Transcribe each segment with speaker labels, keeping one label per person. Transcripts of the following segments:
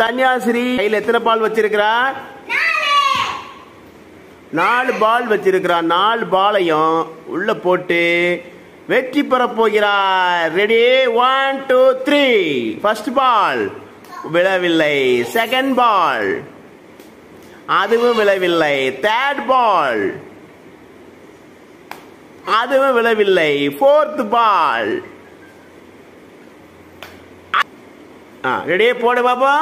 Speaker 1: தன்யாஸ்ரீ கையில் எத்தனை பால் வச்சிருக்கிறா? 4 பால் வச்சிருக்கிறா. 4 பாலையும் உள்ள போட்டு வெற்றி பெற போகிறார். ரெடி? 1 2 3. ஃபர்ஸ்ட் பால் விழவில்லை. செகண்ட் பால் அதுவும் விழவில்லை. தேர்ட் பால் அதுவும் விழவில்லை. Fourth ball. ரெடி? போடு பாப்பா.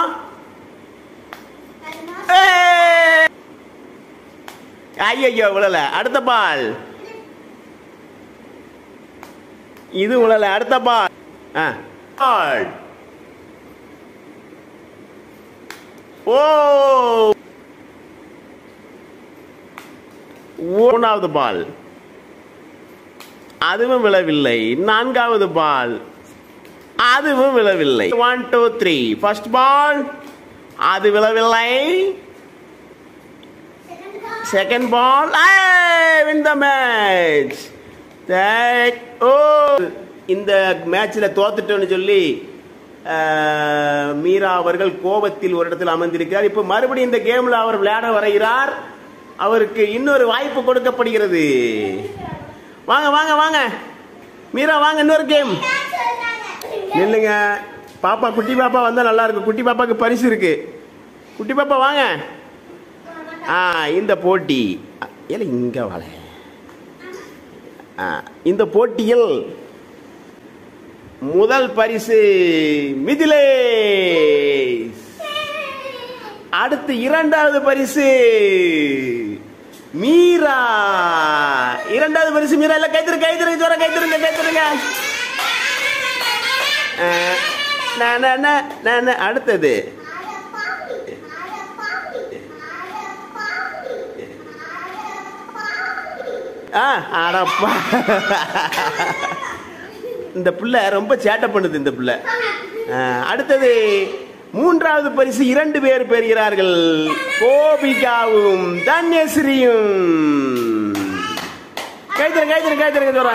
Speaker 1: ஐயோ விழல. அடுத்த பால் இது விழல. அடுத்த பால். ஓ, 3வது பால் அதுவும் விழவில்லை. 4வது பால் அதுவும் விழவில்லை. 1 2 3. ஃபர்ஸ்ட் பால் அது விழவில்லை. Second ball win the match. இந்த மேட்ச்ல தோத்துட்டோன்னு சொல்லி மீரா அவர்கள் கோபத்தில் ஒரு இடத்தில் அமர்ந்திருக்கிறார். இப்ப மறுபடியும் இந்த கேம்ல அவர் விளையாட வருகிறார். அவருக்கு இன்னொரு வாய்ப்பு கொடுக்கப்படுகிறது. வாங்க வாங்க வாங்க மீரா, வாங்க இன்னொரு கேம். இல்லைங்க பாப்பா, குட்டி பாப்பா வந்தா நல்லா இருக்கும். குட்டி பாப்பாக்கு பரிசு இருக்கு. குட்டி பாப்பா வாங்க. இந்த போட்டி இங்க வாழ. இந்த போட்டியில் முதல் பரிசு மிதிலேஷ். அடுத்து 2வது பரிசு மீரா. 2வது பரிசு மீரா. இல்ல கைத்திருங்க கைத்திருங்க ஜோர கைத்திருங்க கைத்திருங்க. அடுத்தது இந்த புள்ள ரொம்ப சேட்டை பண்ணுது இந்த புள்ள. அடுத்தது 3வது பரிசு 2 பேர் பெறுகிறார்கள். கோபிகாவும் தன்யஸ்ரீயும். கைத்திருங்க கைத்திருங்க கைத்திருங்க சொல்றாங்க.